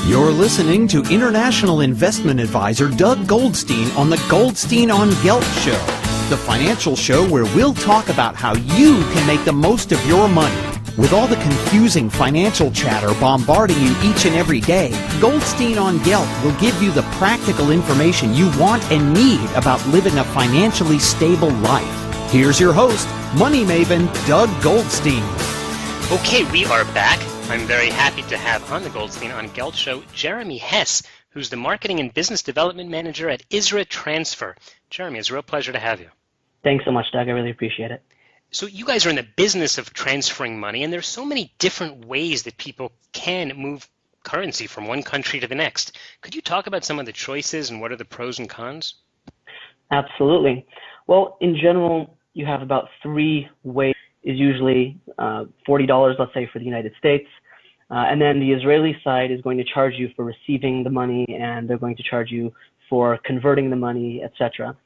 You're listening to international investment advisor Doug Goldstein on the Goldstein on Gelt Show, the financial show where we'll talk about how you can make the most of your money. With all the confusing financial chatter bombarding you each and every day, Goldstein on Gelt will give you the practical information you want and need about living a financially stable life. Here's your host, money maven Doug Goldstein. Okay, we are back. I'm very happy to have on the Goldstein on Gelt show Jeremy Hess, who's the Marketing and Business Development Manager at ISRA Transfer. Jeremy, it's a real pleasure to have you. Thanks so much, Doug. I really appreciate it. So you guys are in the business of transferring money, and there's so many different ways that people can move currency from one country to the next. Could you talk about some of the choices and what are the pros and cons? Absolutely. Well, in general, you have about three ways. Is usually $40, let's say, for the United States. And then the Israeli side is going to charge you for receiving the money, and they're going to charge you for converting the money, etc.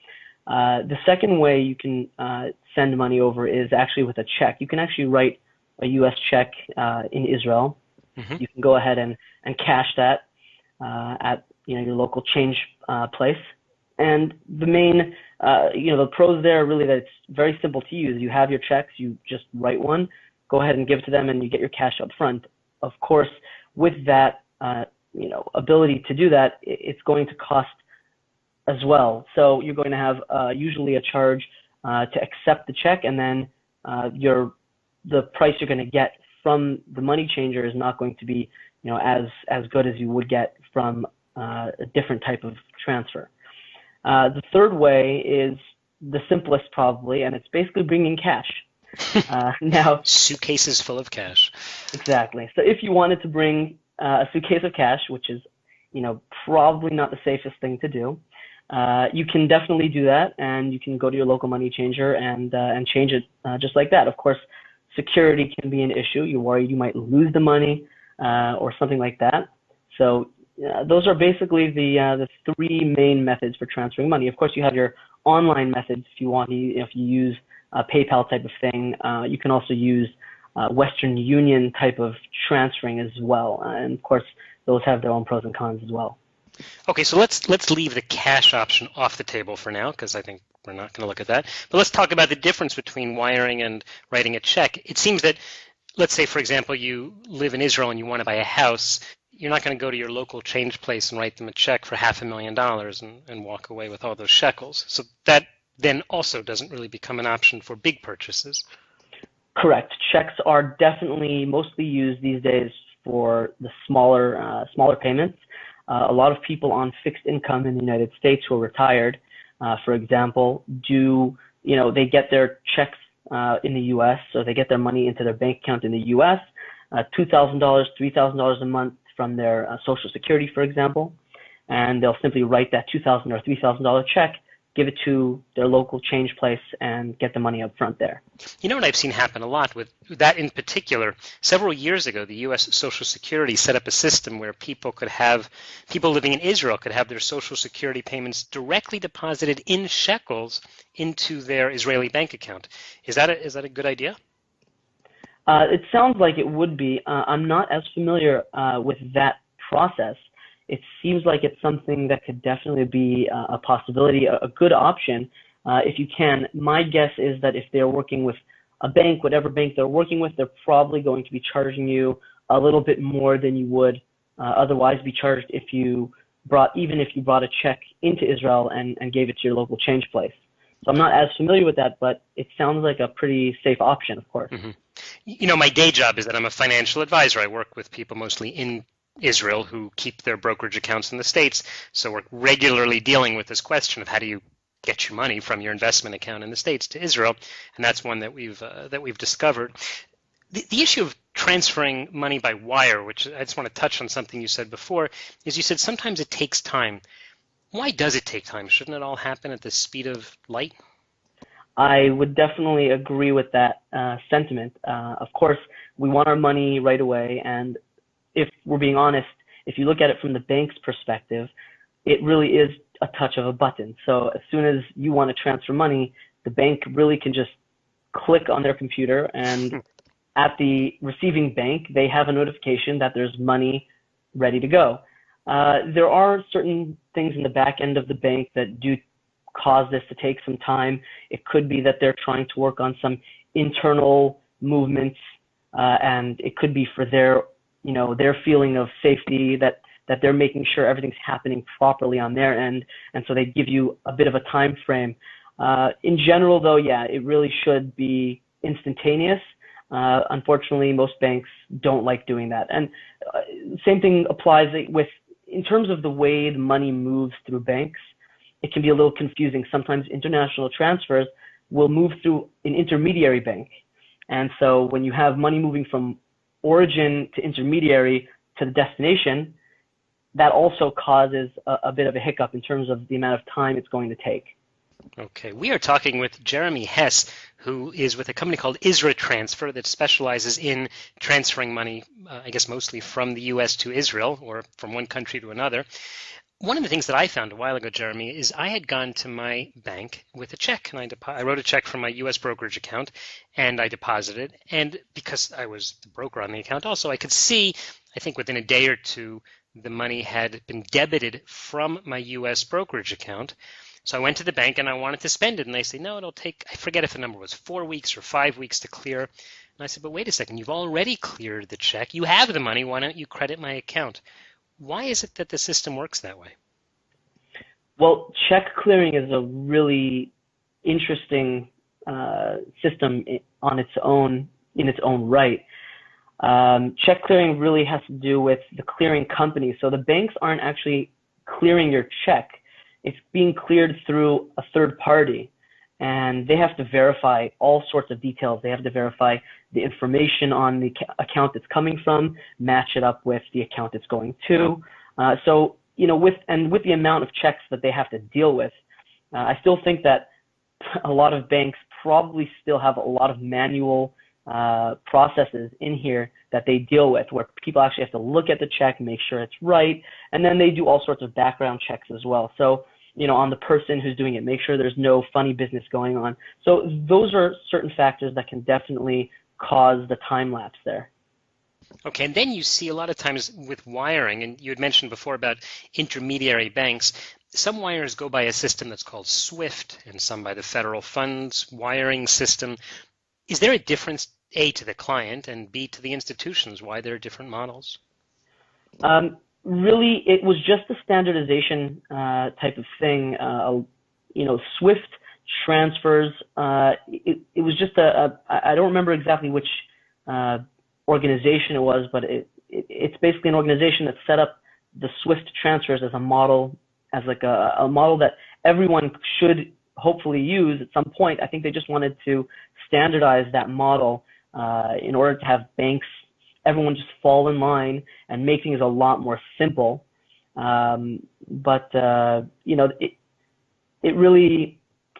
The second way you can send money over is actually with a check. You can actually write a U.S. check in Israel. Mm-hmm. You can go ahead and cash that at your local change place. And the main, the pros there are really that it's very simple to use. You have your checks, you just write one, go ahead and give it to them, and you get your cash up front. Of course, with that, ability to do that, it's going to cost as well. So you're going to have usually a charge to accept the check, and then the price you're going to get from the money changer is not going to be, as good as you would get from a different type of transfer. The third way is the simplest probably, and it's basically bringing cash. Now, suitcases full of cash. Exactly. So if you wanted to bring a suitcase of cash, which is, probably not the safest thing to do, you can definitely do that, and you can go to your local money changer and change it just like that. Of course, security can be an issue. You're worried you might lose the money or something like that. So those are basically the three main methods for transferring money. Of course, you have your online methods if you want. If you use a PayPal type of thing, you can also use Western Union type of transferring as well. And of course, those have their own pros and cons as well. Okay, so let's leave the cash option off the table for now, because I think we're not going to look at that. But let's talk about the difference between wiring and writing a check. It seems that, let's say, for example, you live in Israel and you want to buy a house. You're not going to go to your local change place and write them a check for $500,000 and walk away with all those shekels. So that then also doesn't really become an option for big purchases. Correct. Checks are definitely mostly used these days for the smaller payments. A lot of people on fixed income in the United States who are retired, for example, they get their checks in the U.S., so they get their money into their bank account in the U.S., $2,000, $3,000 a month from their Social Security, for example, and they'll simply write that $2,000 or $3,000 check, give it to their local change place, and get the money up front there. You know what I've seen happen a lot with that in particular? Several years ago, the U.S. Social Security set up a system where people living in Israel could have their Social Security payments directly deposited in shekels into their Israeli bank account. Is that a good idea? It sounds like it would be. I'm not as familiar with that process. It seems like it's something that could definitely be a possibility, a good option if you can. My guess is that if they're working with a bank, whatever bank they're working with, they're probably going to be charging you a little bit more than you would otherwise be charged if you brought a check into Israel and gave it to your local change place. So I'm not as familiar with that, but it sounds like a pretty safe option, of course. Mm-hmm. My day job is that I'm a financial advisor. I work with people mostly in Israel who keep their brokerage accounts in the States. So we're regularly dealing with this question of how do you get your money from your investment account in the States to Israel, and that's one that we've discovered. The issue of transferring money by wire, which I just want to touch on something you said before, is you said sometimes it takes time. Why does it take time? Shouldn't it all happen at the speed of light? I would definitely agree with that sentiment. Of course, we want our money right away, and if we're being honest, if you look at it from the bank's perspective, it really is a touch of a button. So as soon as you want to transfer money, the bank really can just click on their computer, and at the receiving bank, they have a notification that there's money ready to go. There are certain things in the back end of the bank that do cause this to take some time. It could be that they're trying to work on some internal movements, and it could be for their, their feeling of safety that they're making sure everything's happening properly on their end, and so they give you a bit of a time frame. In general, though, yeah, it really should be instantaneous. Unfortunately, most banks don't like doing that, and same thing applies in terms of the way the money moves through banks. It can be a little confusing. Sometimes international transfers will move through an intermediary bank, and so when you have money moving from origin to intermediary to the destination, that also causes a bit of a hiccup in terms of the amount of time it's going to take. Okay, we are talking with Jeremy Hess, who is with a company called Isra Transfer that specializes in transferring money, I guess mostly from the U.S. to Israel or from one country to another. One of the things that I found a while ago, Jeremy, is I had gone to my bank with a check, and I wrote a check from my U.S. brokerage account, and I deposited. And because I was the broker on the account also, I could see, I think within a day or two, the money had been debited from my U.S. brokerage account. So I went to the bank and I wanted to spend it, and they say, no, it'll take, I forget if the number was 4 weeks or 5 weeks to clear. And I said, but wait a second, you've already cleared the check. You have the money. Why don't you credit my account? Why is it that the system works that way? Well, check clearing is a really interesting system on its own, in its own right. Check clearing really has to do with the clearing company. So the banks aren't actually clearing your check. It's being cleared through a third party, and they have to verify all sorts of details. They have to verify the information on the account it's coming from, match it up with the account it's going to. So, with the amount of checks that they have to deal with, I still think that a lot of banks probably still have a lot of manual processes in here that they deal with, where people actually have to look at the check, make sure it's right, and then they do all sorts of background checks as well. So, on the person who's doing it, make sure there's no funny business going on. So those are certain factors that can definitely cause the time lapse there. Okay, and then you see a lot of times with wiring, and you had mentioned before about intermediary banks, some wires go by a system that's called SWIFT and some by the federal funds wiring system. Is there a difference, A, to the client, and B, to the institutions, why there are different models? Really, it was just a standardization type of thing. SWIFT transfers, it was just I don't remember exactly which organization it was, but it's basically an organization that set up the SWIFT transfers as a model, as like a model that everyone should hopefully use at some point. I think they just wanted to standardize that model in order to have banks, everyone just fall in line and make things a lot more simple. But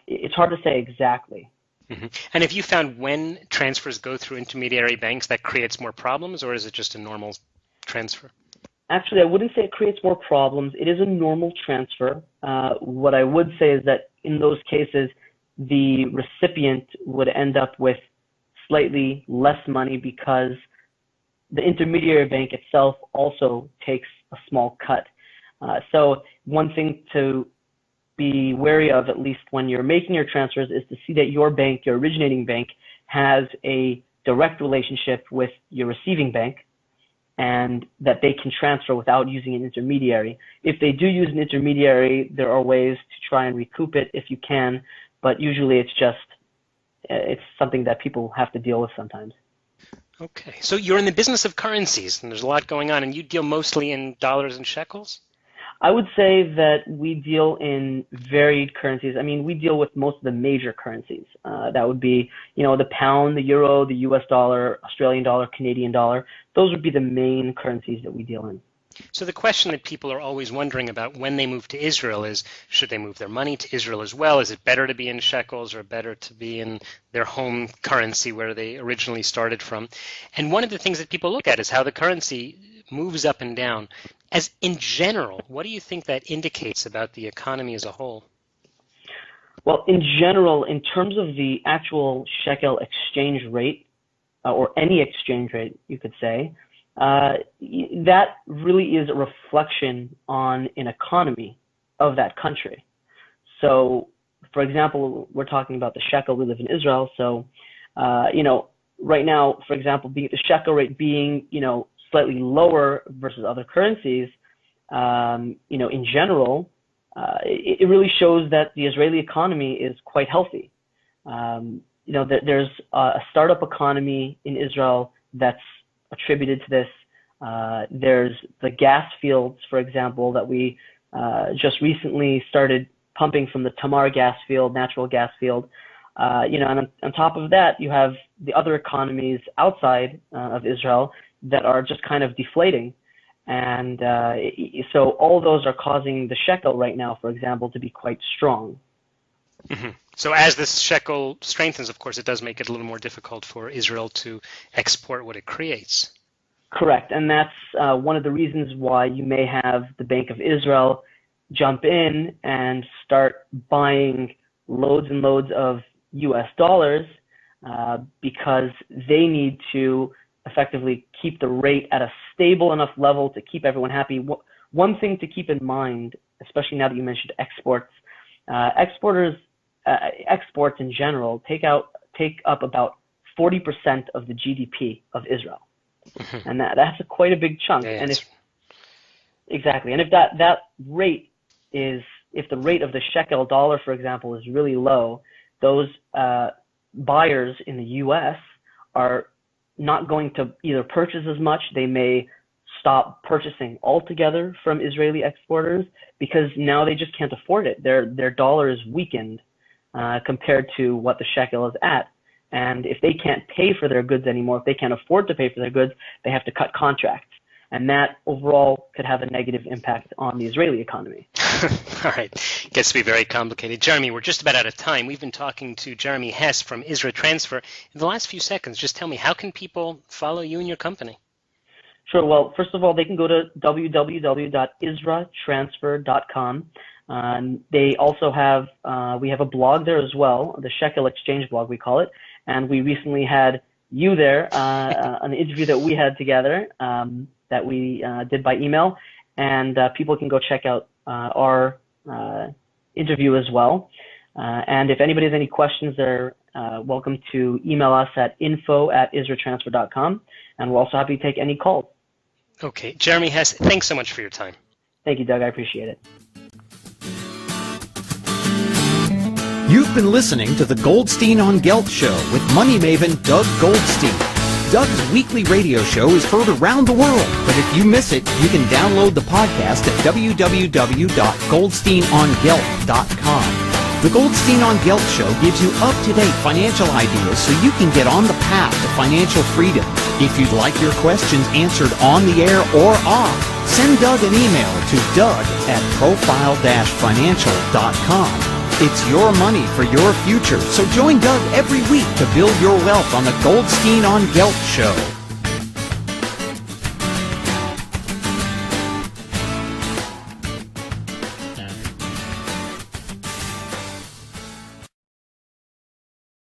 it's hard to say exactly. Mm-hmm. And have you found when transfers go through intermediary banks that creates more problems, or is it just a normal transfer? Actually, I wouldn't say it creates more problems. It is a normal transfer. What I would say is that in those cases, the recipient would end up with slightly less money because the intermediary bank itself also takes a small cut. So one thing to be wary of, at least when you're making your transfers, is to see that your bank, your originating bank, has a direct relationship with your receiving bank, and that they can transfer without using an intermediary. If they do use an intermediary, there are ways to try and recoup it if you can, but usually it's something that people have to deal with sometimes. Okay, so you're in the business of currencies, and there's a lot going on, and you deal mostly in dollars and shekels? I would say that we deal in varied currencies. I mean, we deal with most of the major currencies. That would be, the pound, the euro, the US dollar, Australian dollar, Canadian dollar. Those would be the main currencies that we deal in. So the question that people are always wondering about when they move to Israel is, should they move their money to Israel as well? Is it better to be in shekels or better to be in their home currency where they originally started from? And one of the things that people look at is how the currency moves up and down. As in general, what do you think that indicates about the economy as a whole? Well, in general, in terms of the actual shekel exchange rate, or any exchange rate, you could say, that really is a reflection on an economy of that country. So, for example, we're talking about the shekel. We live in Israel, so right now, for example, the shekel rate being slightly lower versus other currencies, in general, it really shows that the Israeli economy is quite healthy. There's a startup economy in Israel that's attributed to this. There's the gas fields, for example, that we just recently started pumping from the Tamar gas field, natural gas field. And on top of that, you have the other economies outside of Israel that are just kind of deflating. And so all those are causing the shekel right now, for example, to be quite strong. Mm-hmm. So as this shekel strengthens, of course, it does make it a little more difficult for Israel to export what it creates. Correct. And that's one of the reasons why you may have the Bank of Israel jump in and start buying loads and loads of US dollars because they need to effectively keep the rate at a stable enough level to keep everyone happy. One thing to keep in mind, especially now that you mentioned exports, exports in general take up about 40% of the GDP of Israel. Mm-hmm. And that's quite a big chunk. Yeah, and if that rate if the rate of the shekel dollar, for example, is really low, those buyers in the US are not going to either purchase as much. They may stop purchasing altogether from Israeli exporters because now they just can't afford it. Their dollar is weakened compared to what the shekel is at. And if they can't pay for their goods anymore, if they can't afford to pay for their goods, they have to cut contracts. And that overall could have a negative impact on the Israeli economy. All right. Gets to be very complicated. Jeremy, we're just about out of time. We've been talking to Jeremy Hess from Isra Transfer. In the last few seconds, just tell me, how can people follow you and your company? Sure. Well, first of all, they can go to www.isratransfer.com. They also have, we have a blog there as well, the Shekel Exchange blog, we call it. And we recently had you there, an interview that we had together that we did by email. And people can go check out our interview as well. And if anybody has any questions, they're welcome to email us at info@isratransfer.com. And we're also happy to take any calls. Okay. Jeremy Hess, thanks so much for your time. Thank you, Doug. I appreciate it. You've been listening to the Goldstein on Gelt Show with money maven Doug Goldstein. Doug's weekly radio show is heard around the world, but if you miss it, you can download the podcast at www.goldsteinongelt.com. The Goldstein on Gelt Show gives you up-to-date financial ideas so you can get on the path to financial freedom. If you'd like your questions answered on the air or off, send Doug an email to doug@profile-financial.com. It's your money for your future, so join Doug every week to build your wealth on the Goldstein on Gelt Show.